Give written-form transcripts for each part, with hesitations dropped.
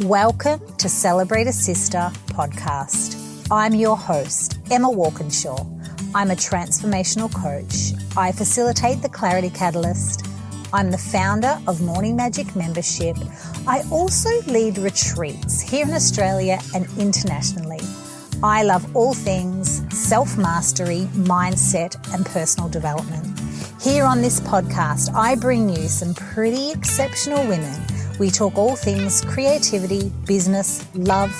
Welcome to Celebrate a Sister podcast. I'm your host, Emma Walkinshaw. I'm a transformational coach. I facilitate the Clarity Catalyst. I'm the founder of Morning Magic Membership. I also lead retreats here in Australia and internationally. I love all things self-mastery, mindset, and personal development. Here on this podcast, I bring you some pretty exceptional women. We talk all things creativity, business, love,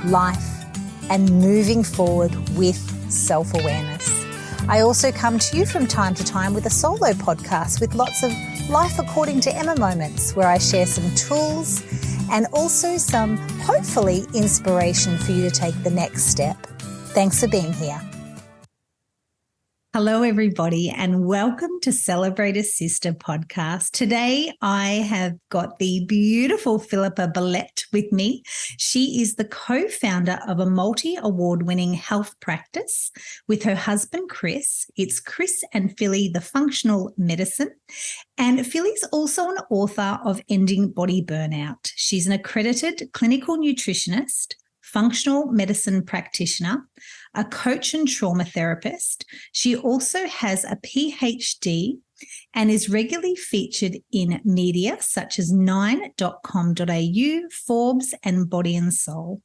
life, and moving forward with self-awareness. I also come to you from time to time with a solo podcast with lots of life according to Emma moments where I share some tools and also some, hopefully, inspiration for you to take the next step. Thanks for being here. Hello, everybody, and welcome to Celebrate a Sister podcast. Today, I have got the beautiful Filipa Bellette with me. She is the co-founder of a multi-award-winning health practice with her husband, Chris. It's Chris and Philly, the Functional Medicine. And Philly's also an author of Ending Body Burnout. She's an accredited clinical nutritionist, functional medicine practitioner, a coach and trauma therapist. She also has a PhD and is regularly featured in media such as 9.com.au, Forbes, and Body and Soul.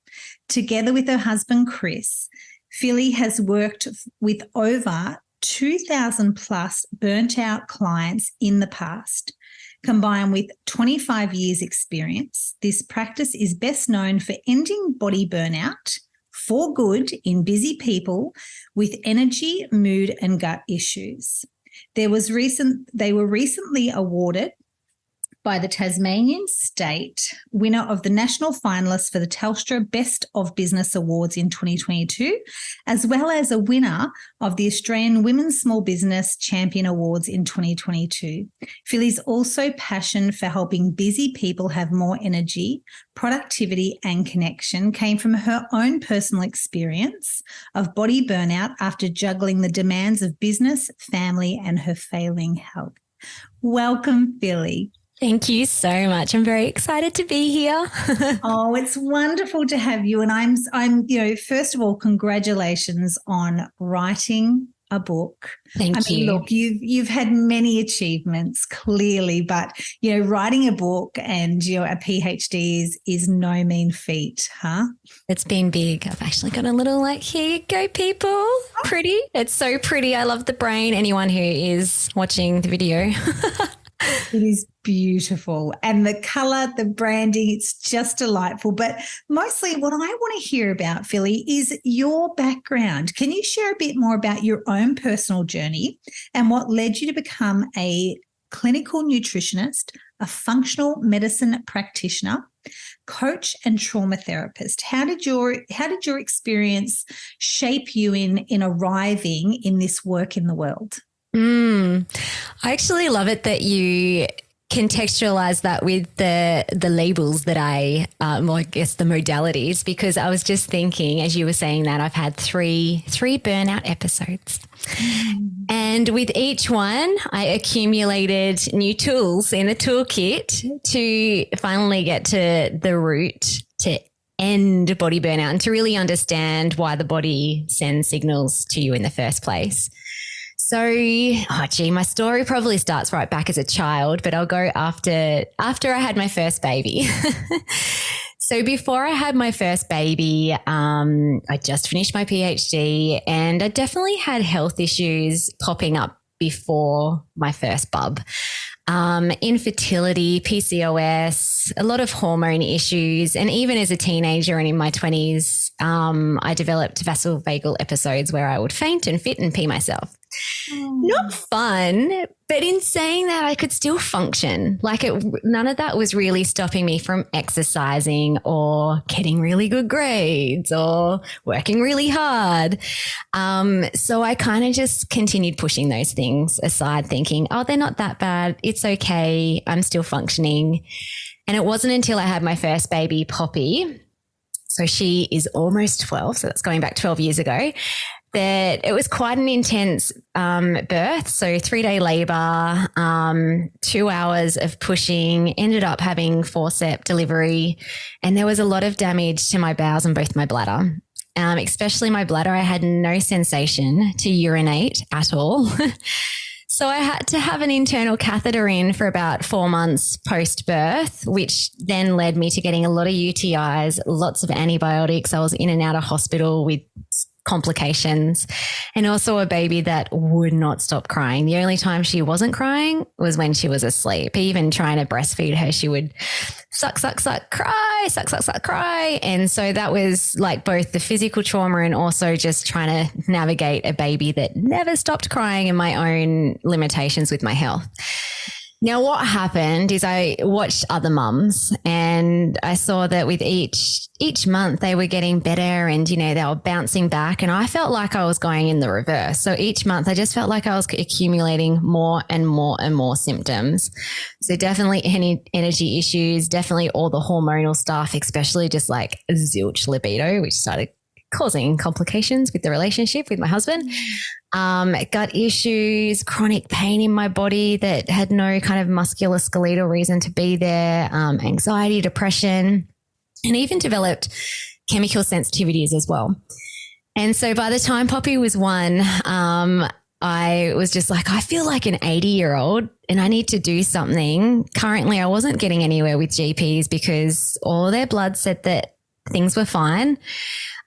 Together with her husband, Chris, Philly has worked with over 2,000 plus burnt out clients in the past. Combined with 25 years experience, this practice is best known for ending body burnout for good in busy people with energy, mood, and gut issues. They were recently awarded by the Tasmanian state winner of the national finalist for the Telstra Best of Business Awards in 2022, as well as a winner of the Australian Women's Small Business Champion Awards in 2022. Philly's also passion for helping busy people have more energy, productivity, and connection came from her own personal experience of body burnout after juggling the demands of business, family, and her failing health. Welcome, Philly. Thank you so much. I'm very excited to be here. Oh, it's wonderful to have you. And I'm, first of all, congratulations on writing a book. Thank you. Look, you've had many achievements clearly, but writing a book and a PhD is no mean feat, huh? It's been big. I've actually got a little here you go, people. Pretty. It's so pretty. I love the brain. Anyone who is watching the video. It is beautiful. And the colour, the branding, it's just delightful. But mostly what I want to hear about, Philly, is your background. Can you share a bit more about your own personal journey and what led you to become a clinical nutritionist, a functional medicine practitioner, coach and trauma therapist? How did your experience shape you in arriving in this work in the world? I actually love it that you contextualize that with the labels that I guess the modalities, because I was just thinking as you were saying that I've had three burnout episodes. And with each one, I accumulated new tools in the toolkit to finally get to the root to end body burnout and to really understand why the body sends signals to you in the first place. So, my story probably starts right back as a child, but I'll go after I had my first baby. So before I had my first baby, I just finished my PhD and I definitely had health issues popping up before my first bub. Infertility, PCOS, a lot of hormone issues. And even as a teenager and in my 20s, I developed vasovagal episodes where I would faint and fit and pee myself. Not fun, but in saying that, I could still function. None of that was really stopping me from exercising or getting really good grades or working really hard. So I kind of just continued pushing those things aside, thinking, oh, they're not that bad. It's okay. I'm still functioning. And it wasn't until I had my first baby, Poppy. So she is almost 12. So that's going back 12 years ago. that it was quite an intense birth. So 3-day labor, 2 hours of pushing, ended up having forceps delivery. And there was a lot of damage to my bowels and both my bladder. Especially my bladder. I had no sensation to urinate at all. So I had to have an internal catheter in for about 4 months post-birth, which then led me to getting a lot of UTIs, lots of antibiotics. I was in and out of hospital with complications, and also a baby that would not stop crying. The only time she wasn't crying was when she was asleep. Even trying to breastfeed her, she would suck, cry. And so that was like both the physical trauma and also just trying to navigate a baby that never stopped crying and my own limitations with my health. Now, what happened is I watched other mums and I saw that with each month they were getting better and, they were bouncing back, and I felt like I was going in the reverse. So each month I just felt like I was accumulating more and more symptoms. So definitely any energy issues, definitely all the hormonal stuff, especially just like zilch libido, which started causing complications with the relationship with my husband. Gut issues, chronic pain in my body that had no kind of musculoskeletal reason to be there, anxiety, depression, and even developed chemical sensitivities as well. And so by the time Poppy was 1, I was just like, I feel like an 80-year-old and I need to do something. Currently, I wasn't getting anywhere with GPs because all their blood said that things were fine.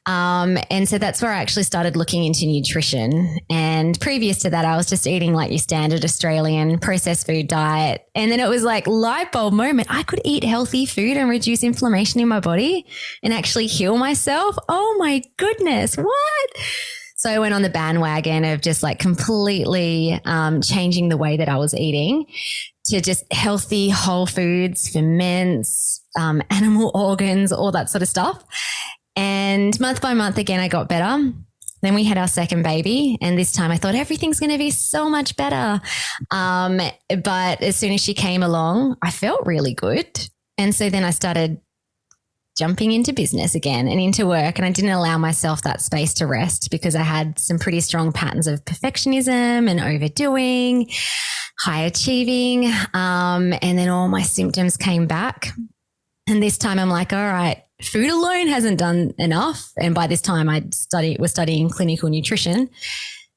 And so that's where I actually started looking into nutrition. And previous to that, I was just eating like your standard Australian processed food diet. And then it was like light bulb moment. I could eat healthy food and reduce inflammation in my body and actually heal myself. Oh my goodness. What? So I went on the bandwagon of just like completely changing the way that I was eating to just healthy whole foods, ferments, animal organs, all that sort of stuff. And month by month, again, I got better. Then we had our second baby. And this time I thought everything's going to be so much better. But as soon as she came along, I felt really good. And so then I started jumping into business again and into work. And I didn't allow myself that space to rest because I had some pretty strong patterns of perfectionism and overdoing, high achieving. And then all my symptoms came back. And this time I'm like, all right, food alone hasn't done enough. And by this time I was studying clinical nutrition.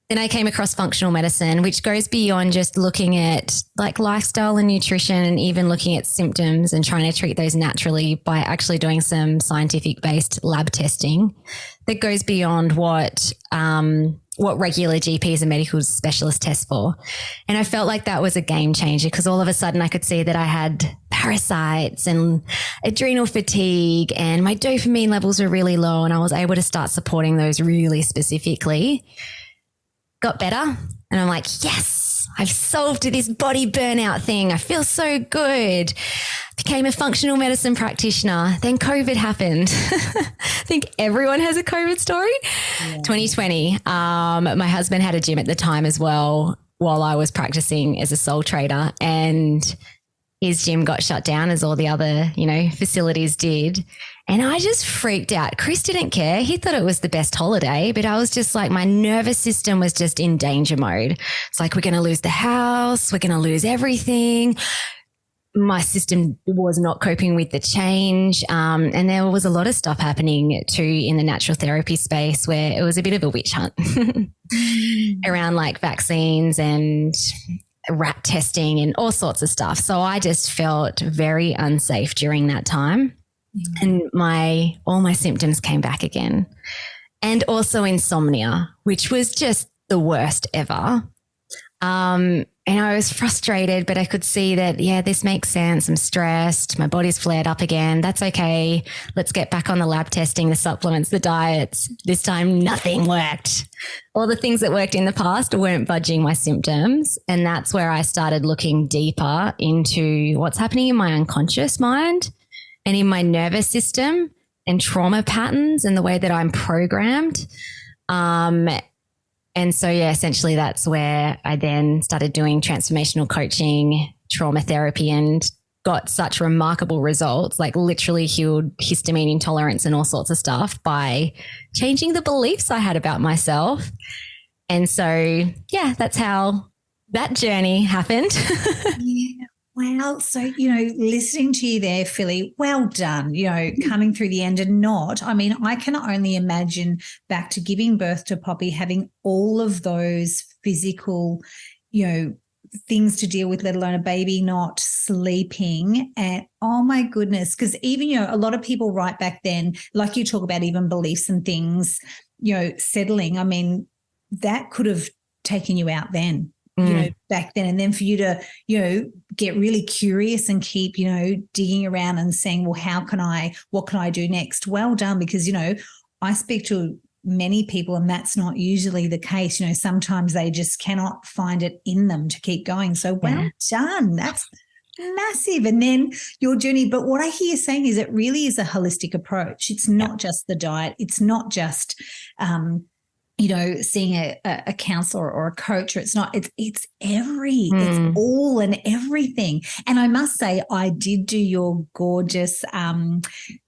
Then I came across functional medicine, which goes beyond just looking at like lifestyle and nutrition and even looking at symptoms and trying to treat those naturally by actually doing some scientific based lab testing that goes beyond what regular GPs and medical specialists test for. And I felt like that was a game changer because all of a sudden I could see that I had parasites and adrenal fatigue and my dopamine levels were really low, and I was able to start supporting those really specifically. Got better. And I'm like, yes, I've solved this body burnout thing. I feel so good. Became a functional medicine practitioner. Then COVID happened. I think everyone has a COVID story. Yeah. 2020. My husband had a gym at the time as well while I was practicing as a sole trader, and his gym got shut down as all the other, facilities did. And I just freaked out. Chris didn't care. He thought it was the best holiday, but I was just like, my nervous system was just in danger mode. It's like, we're going to lose the house. We're going to lose everything. My system was not coping with the change. And there was a lot of stuff happening too in the natural therapy space where it was a bit of a witch hunt around like vaccines and rat testing and all sorts of stuff. So I just felt very unsafe during that time. And all my symptoms came back again. And also insomnia, which was just the worst ever. And I was frustrated, but I could see that, yeah, this makes sense. I'm stressed. My body's flared up again. That's okay. Let's get back on the lab testing, the supplements, the diets. This time nothing worked. All the things that worked in the past weren't budging my symptoms. And that's where I started looking deeper into what's happening in my unconscious mind and in my nervous system and trauma patterns and the way that I'm programmed. And so, yeah, essentially that's where I then started doing transformational coaching, trauma therapy, and got such remarkable results, like literally healed histamine intolerance and all sorts of stuff by changing the beliefs I had about myself. And so, yeah, that's how that journey happened. Yeah. Well, so, listening to you there, Philly, well done, coming through the end and I can only imagine back to giving birth to Poppy, having all of those physical, things to deal with, let alone a baby not sleeping. And oh my goodness, because even, a lot of people right back then, like you talk about even beliefs and things, settling, I mean, that could have taken you out then. Back then. And then for you to, get really curious and keep, digging around and saying, well, what can I do next? Well done. Because, I speak to many people and that's not usually the case. Sometimes they just cannot find it in them to keep going. So well done. That's massive. And then your journey. But what I hear you saying is it really is a holistic approach. It's not just the diet. It's not just, seeing a counselor or a coach, or it's all and everything. And I must say, I did do your gorgeous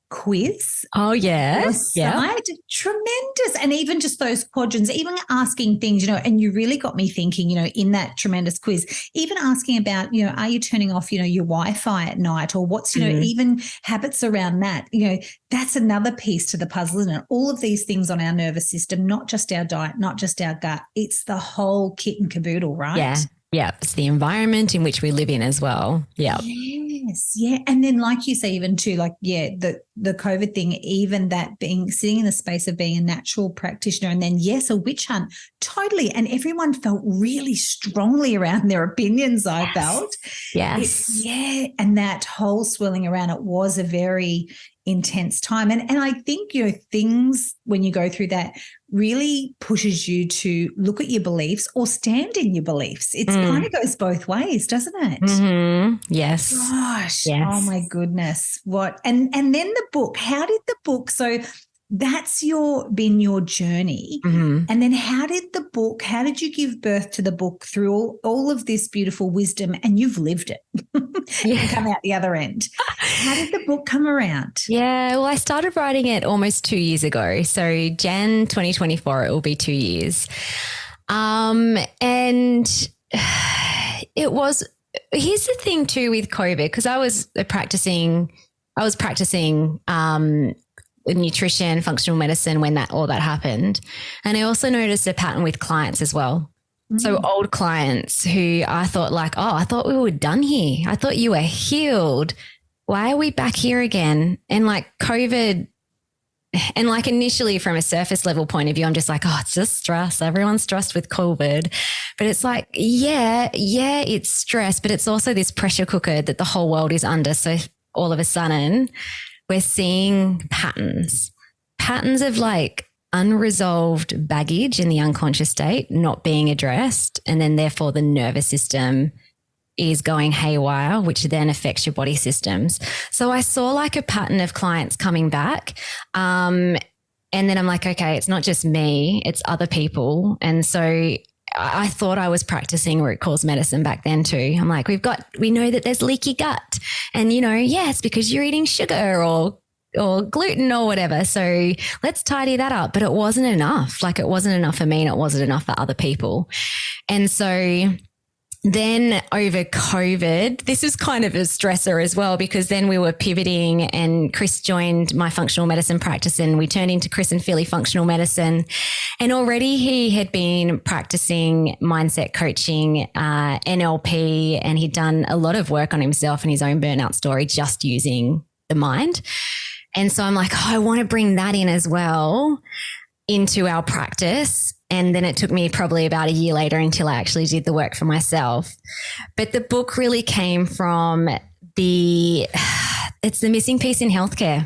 quiz. Oh, yeah. Yeah. Tremendous. And even just those quadrants, even asking things, and you really got me thinking, in that tremendous quiz, even asking about, are you turning off, your Wi-Fi at night, or what's, even habits around that, that's another piece to the puzzle, isn't it? All of these things on our nervous system, not just our diet, not just our gut, it's the whole kit and caboodle, right? Yeah. Yeah. It's the environment in which we live in as well. Yeah. Yes. Yeah. And then like you say, even too, the COVID thing, even that sitting in the space of being a natural practitioner and then, yes, a witch hunt, totally. And everyone felt really strongly around their opinions, I felt. Yes. And that whole swirling around it was a very intense time. And I think, things when you go through that really pushes you to look at your beliefs or stand in your beliefs. It kind of goes both ways, doesn't it? Mm-hmm. Yes. Gosh. Yes. Oh my goodness. What? And then the book, how did the book, so that's been your journey. Mm-hmm. And then how did you give birth to the book through all of this beautiful wisdom, and you've lived it and come out the other end? How did the book come around? Yeah, well, I started writing it almost 2 years ago. So Jan 2024, it will be 2 years. And it was, here's the thing too with COVID, because I was practicing nutrition, functional medicine when all that happened. And I also noticed a pattern with clients as well. So old clients who I thought I thought we were done here. I thought you were healed. Why are we back here again? And COVID, and initially from a surface level point of view, I'm just it's just stress. Everyone's stressed with COVID. But it's it's stress, but it's also this pressure cooker that the whole world is under. So all of a sudden we're seeing patterns of unresolved baggage in the unconscious state not being addressed. And then therefore the nervous system is going haywire, which then affects your body systems. So I saw a pattern of clients coming back. And then I'm okay, it's not just me, it's other people. And so I thought I was practicing root cause medicine back then too. I'm we know that there's leaky gut and, it's because you're eating sugar or gluten or whatever. So let's tidy that up. But it wasn't enough. It wasn't enough for me and it wasn't enough for other people. And so then over COVID, this was kind of a stressor as well, because then we were pivoting and Chris joined my functional medicine practice and we turned into Chris and Philly Functional Medicine. And already he had been practicing mindset coaching, NLP, and he'd done a lot of work on himself and his own burnout story just using the mind. And so I'm I want to bring that in as well into our practice. And then it took me probably about a year later until I actually did the work for myself. But the book really came from it's the missing piece in healthcare.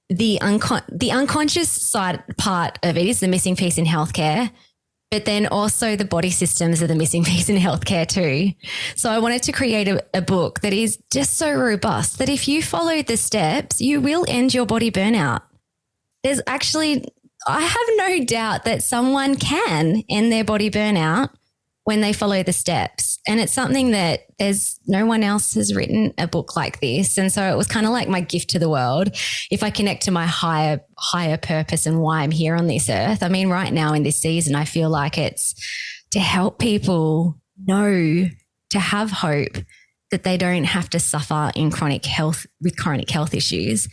The unconscious side part of it is the missing piece in healthcare, but then also the body systems are the missing piece in healthcare too. So I wanted to create a book that is just so robust that if you follow the steps, you will end your body burnout. There's actually, I have no doubt that someone can end their body burnout when they follow the steps. And it's something that no one else has written a book like this. And so it was kind of like my gift to the world. If I connect to my higher purpose and why I'm here on this earth, I mean, right now in this season, I feel like it's to help people know, to have hope that they don't have to suffer with chronic health issues,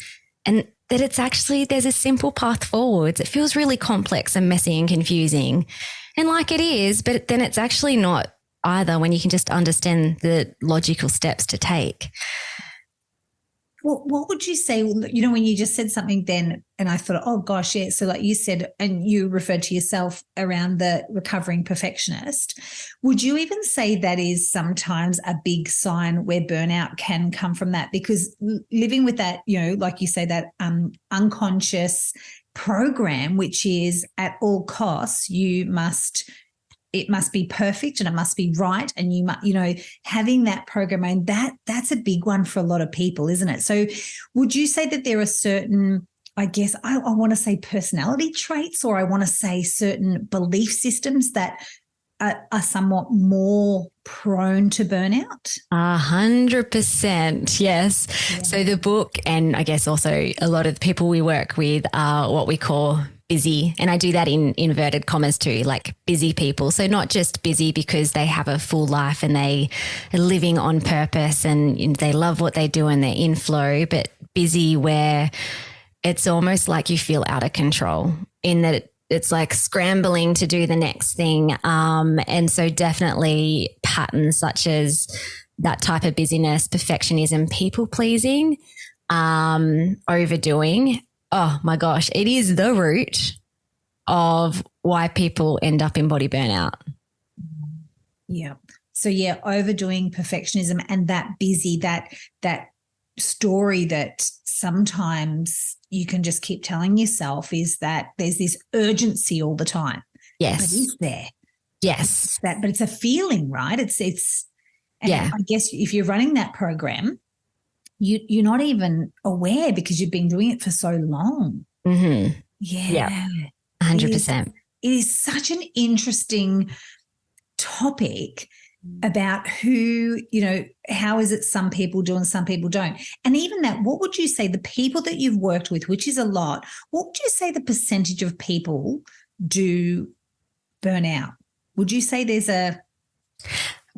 and that it's actually, there's a simple path forwards. It feels really complex and messy and confusing. And like it is, but then it's actually not either when you can just understand the logical steps to take. Well, what would you say, when you just said something then, and I thought, oh gosh, yeah. So like you said, and you referred to yourself around the recovering perfectionist, would you even say that is sometimes a big sign where burnout can come from that? Because living with that, like you say, that unconscious program, which is at all costs, it must be perfect and it must be right. And having that program, and that's a big one for a lot of people, isn't it? So would you say that there are certain, I guess, I want to say personality traits, or I want to say certain belief systems that are somewhat more prone to burnout? 100%, yes. Yeah. So the book, and I guess also a lot of the people we work with are what we call busy. And I do that in inverted commas too, like busy people. So not just busy because they have a full life and they are living on purpose and they love what they do and they're in flow, but busy where it's almost like you feel out of control, in that it's like scrambling to do the next thing. And so definitely patterns such as that type of busyness, perfectionism, people pleasing, overdoing. Oh my gosh, it is the root of why people end up in body burnout. Yeah. So yeah, overdoing, perfectionism, and that busy, that story that sometimes you can just keep telling yourself is that there's this urgency all the time. Yes. But is there? Yes. But it's a feeling, right? It's and yeah. I guess if you're running that program, you're not even aware because you've been doing it for so long. Mm-hmm. Yeah. 100%. It is such an interesting topic about who, how is it some people do and some people don't? And even that, what would you say the people that you've worked with, which is a lot, what would you say the percentage of people do burn out? Would you say there's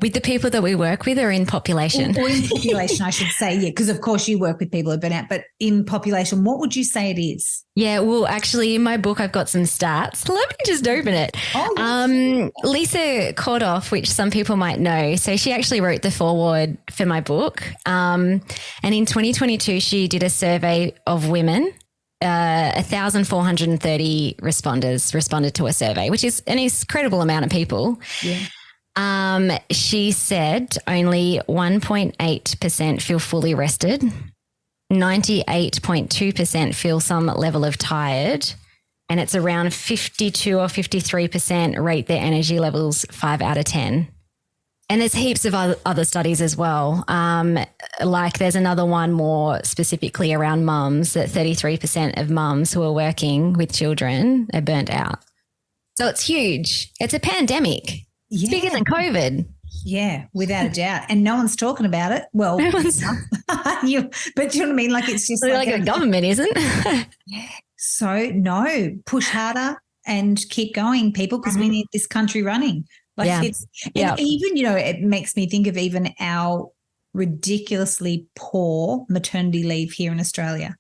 with the people that we work with, or in population? Or in population, I should say, yeah, because of course you work with people who burn out, but in population, what would you say it is? Yeah, well, actually, in my book, I've got some stats. Let me just open it. Oh, yes. Lisa Kordoff, which some people might know, so she actually wrote the foreword for my book. And in 2022, she did a survey of women. 1,430 responded to a survey, which is an incredible amount of people. Yeah. She said only 1.8% feel fully rested, 98.2% feel some level of tired, and it's around 52 or 53% rate their energy levels 5 out of 10. And there's heaps of other studies as well. Like there's another one more specifically around mums, that 33% of mums who are working with children are burnt out. So it's huge. It's a pandemic. Yeah. It's bigger than COVID. Yeah, without a doubt. And no one's talking about it. Well, no one's but do you know what I mean? Like it's just like the government isn't. Yeah. So no, push harder and keep going, people, because we need this country running. Like it's, and even, it makes me think of even our ridiculously poor maternity leave here in Australia.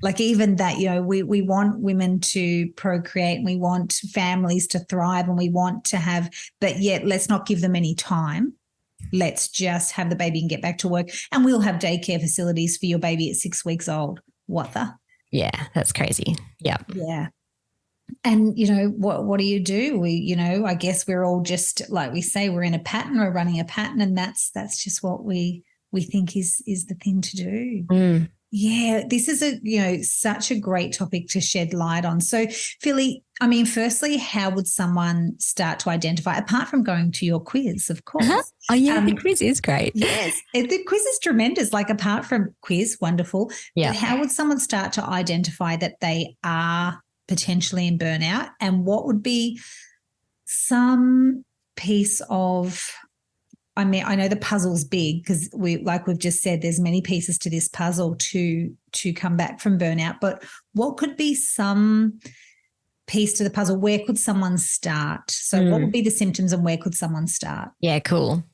Like even that, we want women to procreate and we want families to thrive and we want to have, but yet let's not give them any time. Let's just have the baby and get back to work. And we'll have daycare facilities for your baby at 6 weeks old. What the? Yeah, that's crazy. Yeah. Yeah. And, what do you do? We, I guess we're all just, like we say, we're in a pattern, we're running a pattern, and that's just what we think is the thing to do. Yeah, this is such a great topic to shed light on. So, Philly, firstly, how would someone start to identify, apart from going to your quiz, of course? Oh, yeah, the quiz is great. Yes, the quiz is tremendous. Like apart from quiz, wonderful. Yeah. But how would someone start to identify that they are potentially in burnout, and what would be some piece of, I mean, I know the puzzle's big because we've just said, there's many pieces to this puzzle to come back from burnout, but what could be some piece to the puzzle? Where could someone start? So what would be the symptoms and where could someone start? Yeah, cool.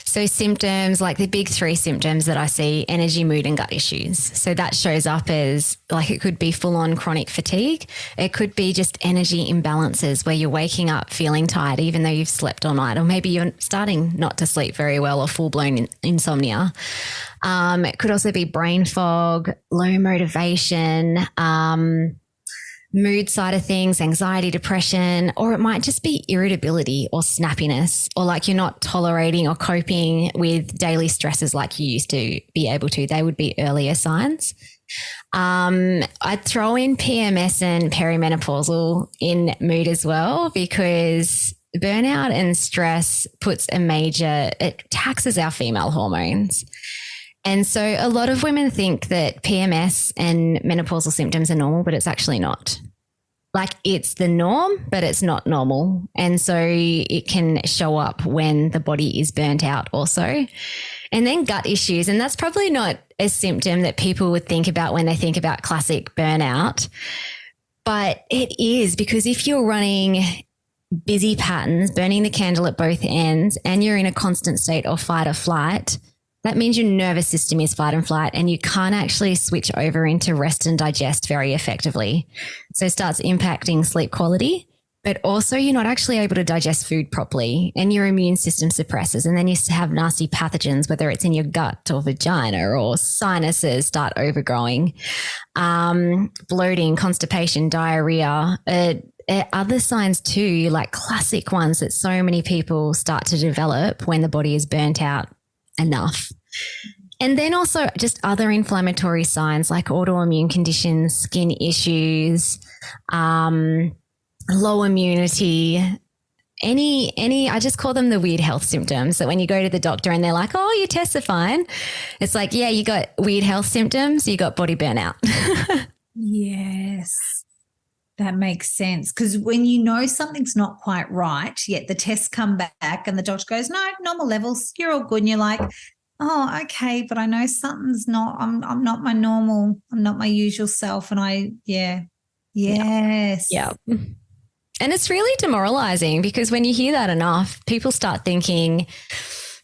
So symptoms, like the big 3 symptoms that I see: energy, mood, and gut issues. So that shows up as, like, it could be full on chronic fatigue. It could be just energy imbalances where you're waking up feeling tired even though you've slept all night, or maybe you're starting not to sleep very well, or full blown insomnia. It could also be brain fog, low motivation, mood side of things, anxiety, depression, or it might just be irritability or snappiness, or like you're not tolerating or coping with daily stresses like you used to be able to. They would be earlier signs. I'd throw in PMS and perimenopausal in mood as well, because burnout and stress it taxes our female hormones. And so a lot of women think that PMS and menopausal symptoms are normal, but it's actually not. Like, it's the norm, but it's not normal. And so it can show up when the body is burnt out also. And then gut issues. And that's probably not a symptom that people would think about when they think about classic burnout. But it is, because if you're running busy patterns, burning the candle at both ends, and you're in a constant state of fight or flight, that means your nervous system is fight and flight, and you can't actually switch over into rest and digest very effectively. So it starts impacting sleep quality, but also you're not actually able to digest food properly, and your immune system suppresses. And then you have nasty pathogens, whether it's in your gut or vagina, or sinuses start overgrowing, bloating, constipation, diarrhea. Other signs too, like classic ones that so many people start to develop when the body is burnt out enough. And then also just other inflammatory signs like autoimmune conditions, skin issues, low immunity, I just call them the weird health symptoms. So when you go to the doctor and they're like, oh, your tests are fine, it's like, yeah, you got weird health symptoms, you got body burnout. Yes. That makes sense, because when you know something's not quite right, yet the tests come back and the doctor goes, no, normal levels, you're all good. And you're like, oh, okay, but I know something's not, I'm not my normal, I'm not my usual self. And yes. Yeah. And it's really demoralizing, because when you hear that enough, people start thinking,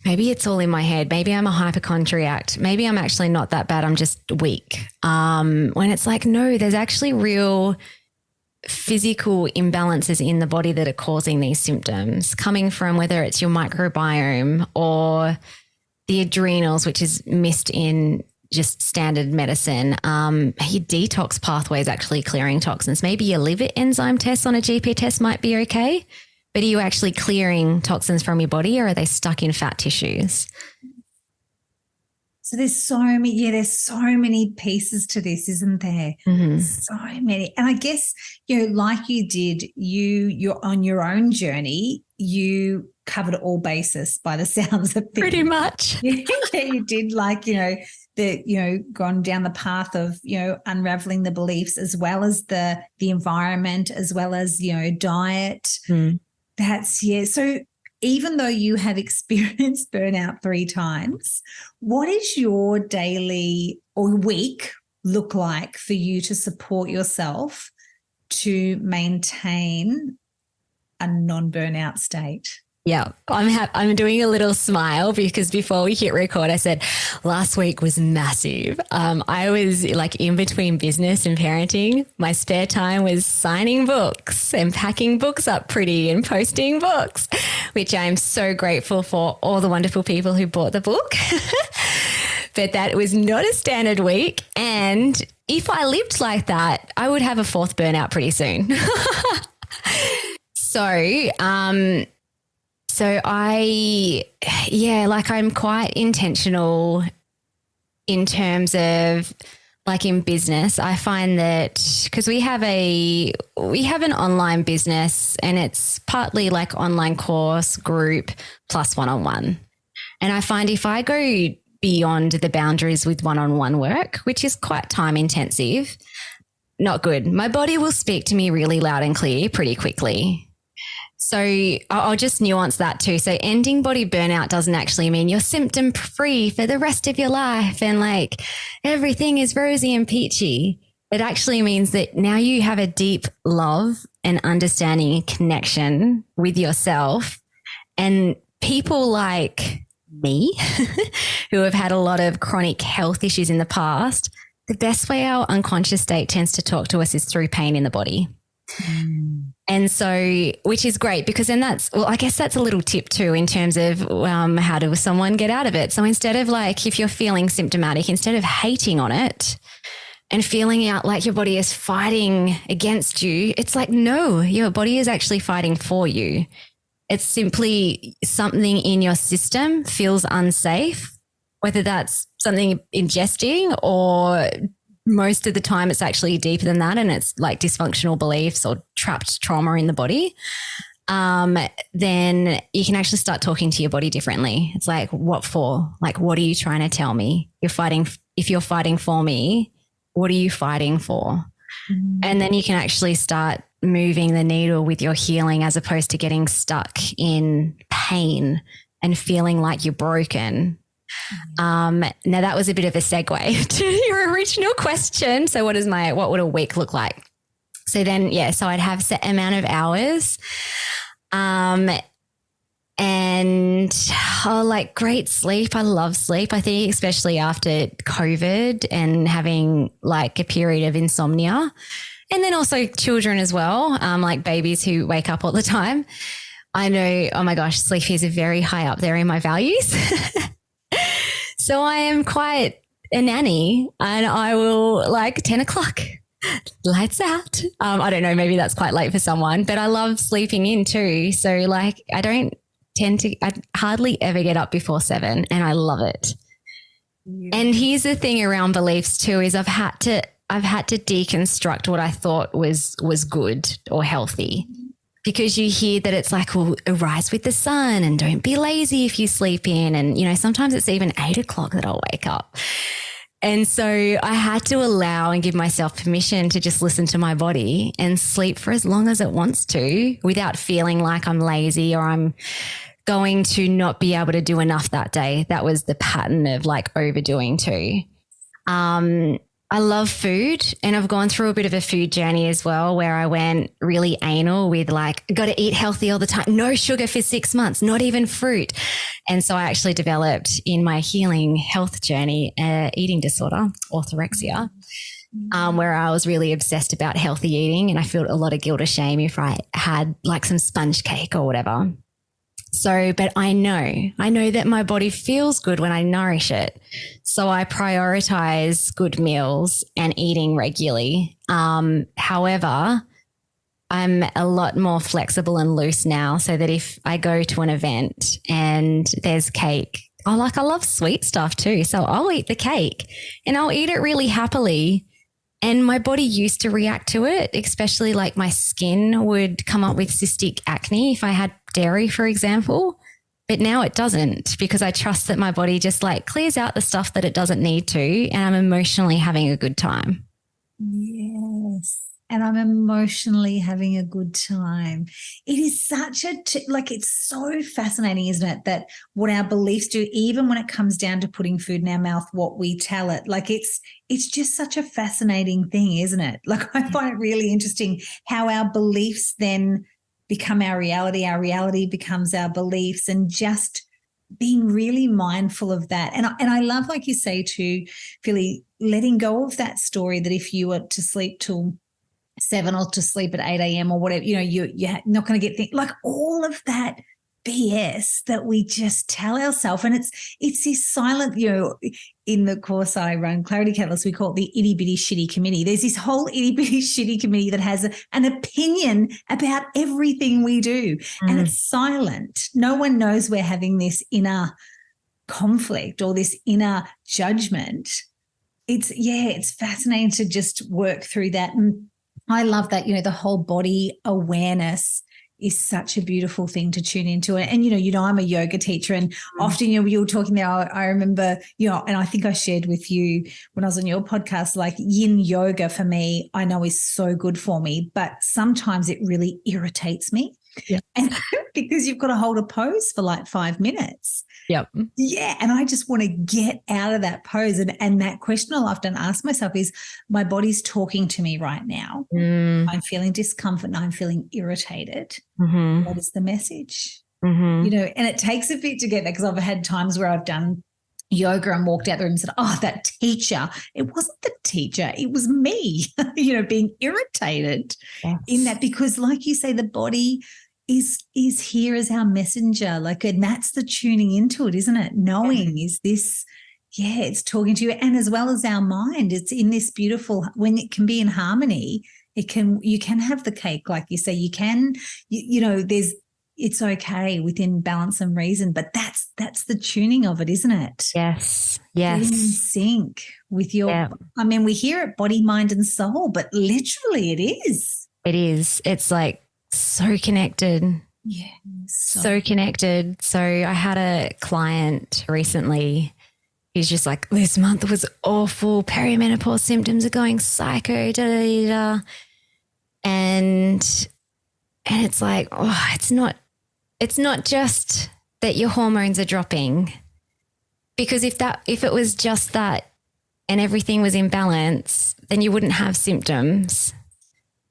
maybe it's all in my head. Maybe I'm a hypochondriac. Maybe I'm actually not that bad. I'm just weak. When it's like, no, there's actually real physical imbalances in the body that are causing these symptoms, coming from whether it's your microbiome or the adrenals, which is missed in just standard medicine. Your detox pathway is actually clearing toxins. Maybe your liver enzyme tests on a GP test might be okay, but are you actually clearing toxins from your body, or are they stuck in fat tissues? So there's so many pieces to this, isn't there? Mm-hmm. So many. And I guess, like you did, you're on your own journey, you covered all bases by the sounds of things. Pretty much. Yeah, you did, like, gone down the path of, unraveling the beliefs, as well as the environment, as well as, diet. Mm. So even though you have experienced burnout 3 times, what is your daily or week look like for you to support yourself to maintain a non-burnout state? Yeah, I'm doing a little smile, because before we hit record, I said last week was massive. I was like in between business and parenting. My spare time was signing books and packing books up pretty and posting books, which I'm so grateful for all the wonderful people who bought the book. But that was not a standard week. And if I lived like that, I would have a 4th burnout pretty soon. So I'm quite intentional in terms of, like, in business. I find that because we have an online business, and it's partly like online course, group plus one-on-one. And I find if I go beyond the boundaries with one-on-one work, which is quite time intensive, not good. My body will speak to me really loud and clear pretty quickly. So I'll just nuance that too. So ending body burnout doesn't actually mean you're symptom free for the rest of your life and like everything is rosy and peachy. It actually means that now you have a deep love and understanding and connection with yourself, and people like me who have had a lot of chronic health issues in the past. The best way our unconscious state tends to talk to us is through pain in the body. And so, which is great because then I guess that's a little tip too in terms of how does someone get out of it? So instead of like, if you're feeling symptomatic, instead of hating on it and feeling out like your body is fighting against you, it's like, no, your body is actually fighting for you. It's simply something in your system feels unsafe, whether that's something ingesting or most of the time it's actually deeper than that and it's like dysfunctional beliefs or trapped trauma in the body, then you can actually start talking to your body differently. It's like, what for? Like, what are you trying to tell me? If you're fighting for me, what are you fighting for? And then you can actually start moving the needle with your healing as opposed to getting stuck in pain and feeling like you're broken. Now that was a bit of a segue to your original question. So what would a week look like? So then, so I'd have set amount of hours, and like great sleep. I love sleep. I think especially after COVID and having like a period of insomnia, and then also children as well, like babies who wake up all the time. I know, oh my gosh, sleep is very high up there in my values. So I am quite a nanny and I will like 10 o'clock, lights out. I don't know, maybe that's quite late for someone, but I love sleeping in too. So like I hardly ever get up before 7 and I love it. Yeah. And here's the thing around beliefs too, is I've had to deconstruct what I thought was good or healthy. Because you hear that it's like, well, arise with the sun and don't be lazy if you sleep in. And, you know, sometimes it's even 8 o'clock that I'll wake up. And so I had to allow and give myself permission to just listen to my body and sleep for as long as it wants to without feeling like I'm lazy or I'm going to not be able to do enough that day. That was the pattern of like overdoing too. I love food and I've gone through a bit of a food journey as well where I went really anal with like, got to eat healthy all the time, no sugar for 6 months, not even fruit. And so I actually developed in my healing health journey, eating disorder, orthorexia, where I was really obsessed about healthy eating and I felt a lot of guilt or shame if I had like some sponge cake or whatever. So, but I know that my body feels good when I nourish it. So I prioritize good meals and eating regularly. However, I'm a lot more flexible and loose now so that if I go to an event and there's cake, I love sweet stuff too. So I'll eat the cake and I'll eat it really happily. And my body used to react to it, especially like my skin would come up with cystic acne if I had dairy, for example. But now it doesn't because I trust that my body just like clears out the stuff that it doesn't need to and I'm emotionally having a good time. Yes. And I'm emotionally having a good time. It is such it's so fascinating, isn't it, that what our beliefs do, even when it comes down to putting food in our mouth, what we tell it, like it's just such a fascinating thing, isn't it? Like I find it really interesting how our beliefs then become our reality becomes our beliefs, and just being really mindful of that. And I love, like you say too, Philly, letting go of that story that if you were to sleep till 7 or to sleep at 8 a.m. or whatever, you know, you're not going to get things like all of that BS that we just tell ourselves. And it's this silent, you know, in the course I run, Clarity Catalyst, we call it the itty bitty shitty committee. There's this whole itty bitty shitty committee that has an opinion about everything we do. And it's silent. No one knows we're having this inner conflict or this inner judgment. It's fascinating to just work through that. And I love that, you know, the whole body awareness is such a beautiful thing to tune into. And you know, I'm a yoga teacher and often, you know, you were talking there, I remember, you know, and I think I shared with you when I was on your podcast, like yin yoga for me, I know is so good for me, but sometimes it really irritates me. Yeah. And because you've got to hold a pose for like 5 minutes. Yep. Yeah. And I just want to get out of that pose. And that question I'll often ask myself is, my body's talking to me right now. I'm feeling discomfort and I'm feeling irritated. What is the message? You know, and it takes a bit to get there, because I've had times where I've done yoga and walked out the room and said, oh, that teacher. It wasn't the teacher. It was me, you know, being irritated in that, because like you say, the body is here as our messenger. Like, and that's the tuning into it, isn't it? Knowing is this, it's talking to you. And as well as our mind, it's in this beautiful, when it can be in harmony, you can have the cake, like you say, you can, you know, it's okay within balance and reason, but that's the tuning of it, isn't it? Yes. Getting in sync with your, I mean, we hear it body, mind and soul, but literally it is. It is. It's like so connected. Yeah. So connected. So I had a client recently. He's just like, this month was awful. Perimenopause symptoms are going psycho. Da, da, da. And it's like, oh, it's not just that your hormones are dropping, because if it was just that and everything was in balance, then you wouldn't have symptoms.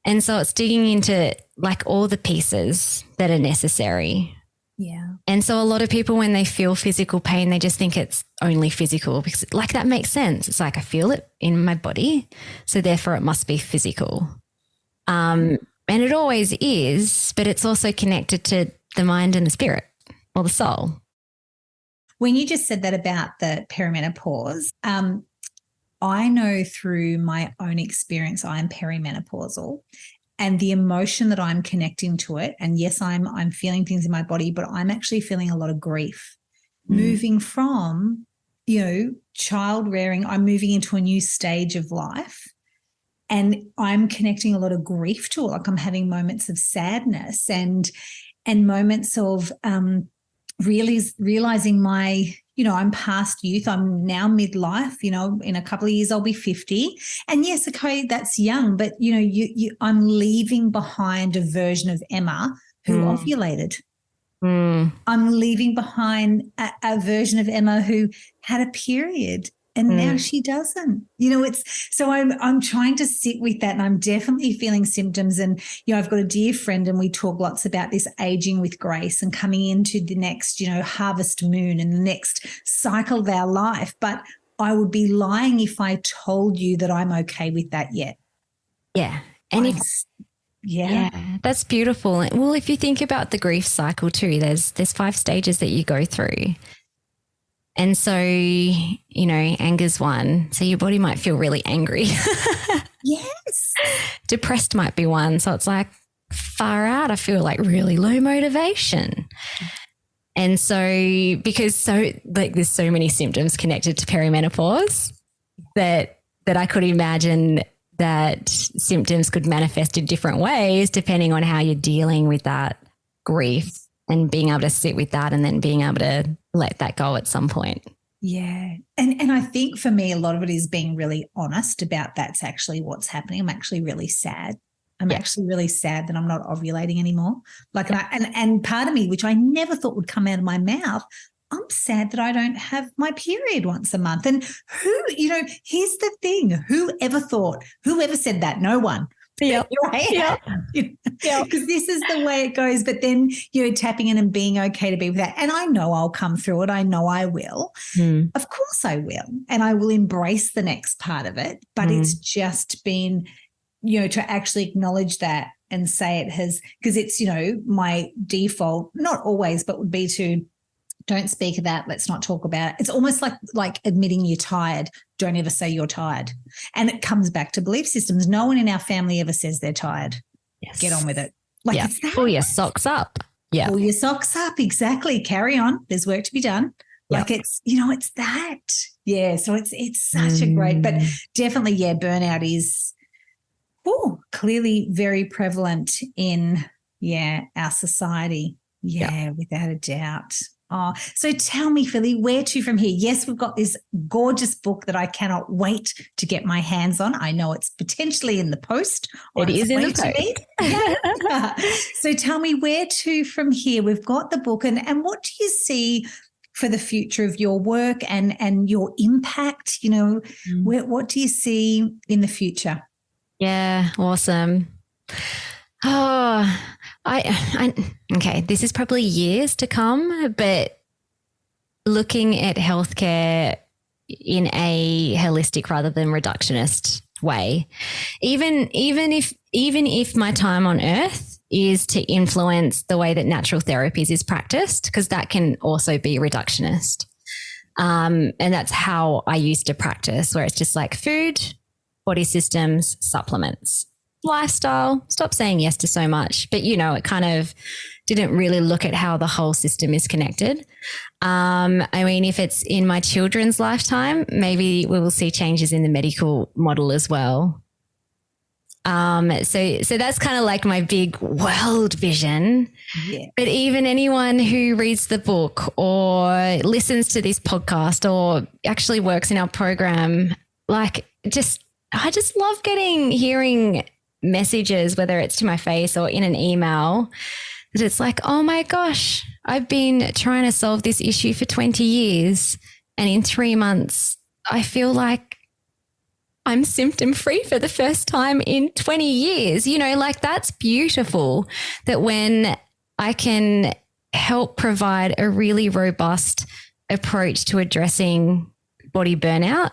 And so it's digging into like all the pieces that are necessary. Yeah. And so a lot of people, when they feel physical pain, they just think it's only physical, because like that makes sense. It's like, I feel it in my body, so therefore it must be physical. And it always is, but it's also connected to the mind and the spirit, or the soul. When you just said that about the perimenopause, I know through my own experience, I am perimenopausal, and the emotion that I'm connecting to it. And yes, I'm feeling things in my body, but I'm actually feeling a lot of grief. Moving from, you know, child rearing, I'm moving into a new stage of life. And I'm connecting a lot of grief to it. Like, I'm having moments of sadness and moments of really realizing my, you know, I'm past youth. I'm now midlife. You know, in a couple of years I'll be 50. And yes, okay, that's young, but you know, I'm leaving behind a version of Emma who ovulated. I'm leaving behind a version of Emma who had a period. And now she doesn't, you know, so I'm trying to sit with that, and I'm definitely feeling symptoms. And, you know, I've got a dear friend and we talk lots about this aging with grace and coming into the next, you know, harvest moon and the next cycle of our life. But I would be lying if I told you that I'm okay with that yet. Yeah. And that's beautiful. Well, if you think about the grief cycle too, there's 5 stages that you go through. And so, you know, anger's one. So your body might feel really angry. Yes. Depressed might be one. So it's like, far out, I feel like really low motivation. And so, because there's so many symptoms connected to perimenopause that I could imagine that symptoms could manifest in different ways depending on how you're dealing with that grief, and being able to sit with that and then being able to let that go at some point. Yeah. And I think for me, a lot of it is being really honest about that's actually what's happening. I'm actually really sad. I'm actually really sad that I'm not ovulating anymore. Like, and part of me, which I never thought would come out of my mouth, I'm sad that I don't have my period once a month. And you know, here's the thing, whoever said that? No one. Yeah. Right? Yeah. Because this is the way it goes. But then, you know, tapping in and being okay to be with that. And I know I'll come through it. I know I will. Of course I will. And I will embrace the next part of it. But it's just been, you know, to actually acknowledge that and say it has, because it's, you know, my default, not always, but would be to don't speak of that. Let's not talk about it. It's almost like admitting you're tired. Don't ever say you're tired. And it comes back to belief systems. No one in our family ever says they're tired. Yes. Get on with it. Like, it's that. Pull your socks up. Yeah. Pull your socks up. Exactly. Carry on. There's work to be done. Yeah. Like, it's, you know, it's that. Yeah. So it's such a great, but definitely, yeah, burnout is clearly very prevalent in, our society. Yeah, without a doubt. Oh, so tell me, Philly, where to from here? Yes, we've got this gorgeous book that I cannot wait to get my hands on. I know it's potentially in the post. It is in the post. Yeah. So tell me where to from here. We've got the book, and what do you see for the future of your work and your impact? You know, what do you see in the future? Yeah, awesome. Oh, okay, this is probably years to come, but looking at healthcare in a holistic rather than reductionist way, even if my time on earth is to influence the way that natural therapies is practiced, because that can also be reductionist. And that's how I used to practice, where it's just like food, body systems, supplements. Lifestyle, stop saying yes to so much, but it kind of didn't really look at how the whole system is connected. I mean, if it's in my children's lifetime, maybe we will see changes in the medical model as well. So that's kind of like my big world vision. Yeah. But even anyone who reads the book or listens to this podcast or actually works in our program, I just love hearing messages, whether it's to my face or in an email, that it's like, oh my gosh, I've been trying to solve this issue for 20 years. And in 3 months, I feel like I'm symptom free for the first time in 20 years. That's beautiful, that when I can help provide a really robust approach to addressing body burnout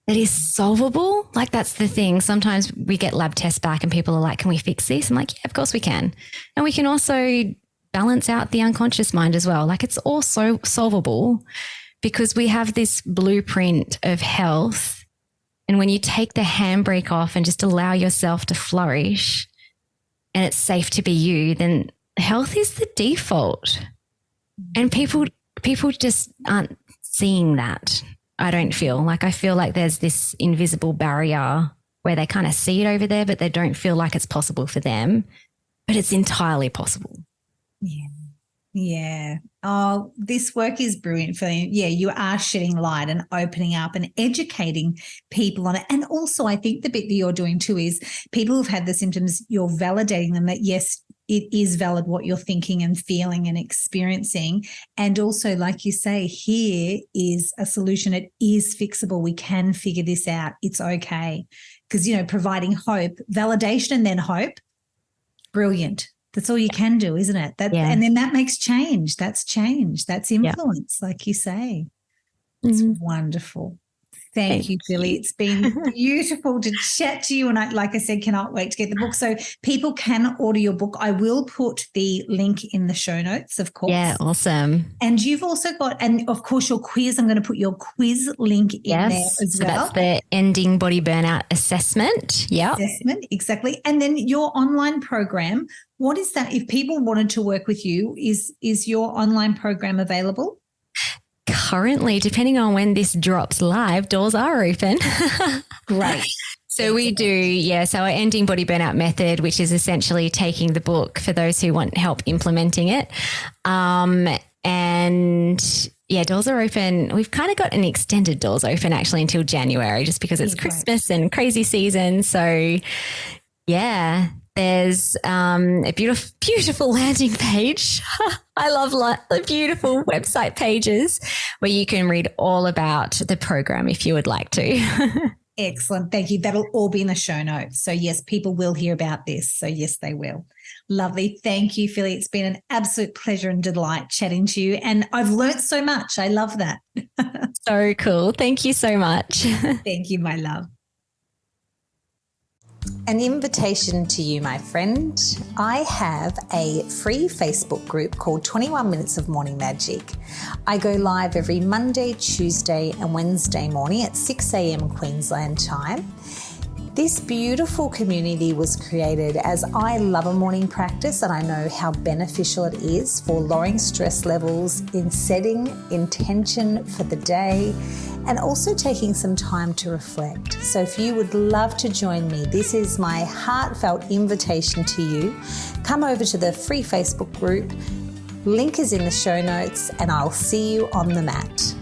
that is solvable. That's the thing. Sometimes we get lab tests back and people are like, can we fix this? I'm like, yeah, of course we can. And we can also balance out the unconscious mind as well. It's also solvable because we have this blueprint of health. And when you take the handbrake off and just allow yourself to flourish and it's safe to be you, then health is the default. And people just aren't seeing that. I don't feel I feel like there's this invisible barrier where they kind of see it over there, but they don't feel like it's possible for them, but it's entirely possible. Yeah. Yeah. Oh, this work is brilliant for you. Yeah, you are shedding light and opening up and educating people on it. And also I think the bit that you're doing too is people who've had the symptoms, you're validating them that yes, it is valid what you're thinking and feeling and experiencing. And also, like you say, here is a solution. It is fixable. We can figure this out. It's okay. Because, providing hope, validation and then hope, brilliant. That's all you can do, isn't it? And then that makes change. That's change. That's influence, like you say. It's wonderful. Thank you, Philly. It's been beautiful to chat to you. And like I said, cannot wait to get the book. So people can order your book. I will put the link in the show notes, of course. Yeah, awesome. And you've also got, and of course, your quiz. I'm going to put your quiz link in there as well. That's the Ending Body Burnout Assessment. Yeah. Assessment, exactly. And then your online program, what is that? If people wanted to work with you, is your online program available? Currently, depending on when this drops live, doors are open. Great. So we do, so our Ending Body Burnout method, which is essentially taking the book for those who want help implementing it. Doors are open. We've kind of got an extended doors open actually until January just because it's Christmas and crazy season. So, yeah. There's a beautiful landing page. I love the beautiful website pages where you can read all about the program if you would like to. Excellent. Thank you. That'll all be in the show notes. So, yes, people will hear about this. So, yes, they will. Lovely. Thank you, Philly. It's been an absolute pleasure and delight chatting to you. And I've learnt so much. I love that. So cool. Thank you so much. Thank you, my love. An invitation to you, my friend. I have a free Facebook group called 21 Minutes of Morning Magic. I go live every Monday, Tuesday and Wednesday morning at 6 a.m. Queensland time. This beautiful community was created as I love a morning practice and I know how beneficial it is for lowering stress levels, in setting intention for the day, and also taking some time to reflect. So if you would love to join me, this is my heartfelt invitation to you. Come over to the free Facebook group, Link is in the show notes, and I'll see you on the mat.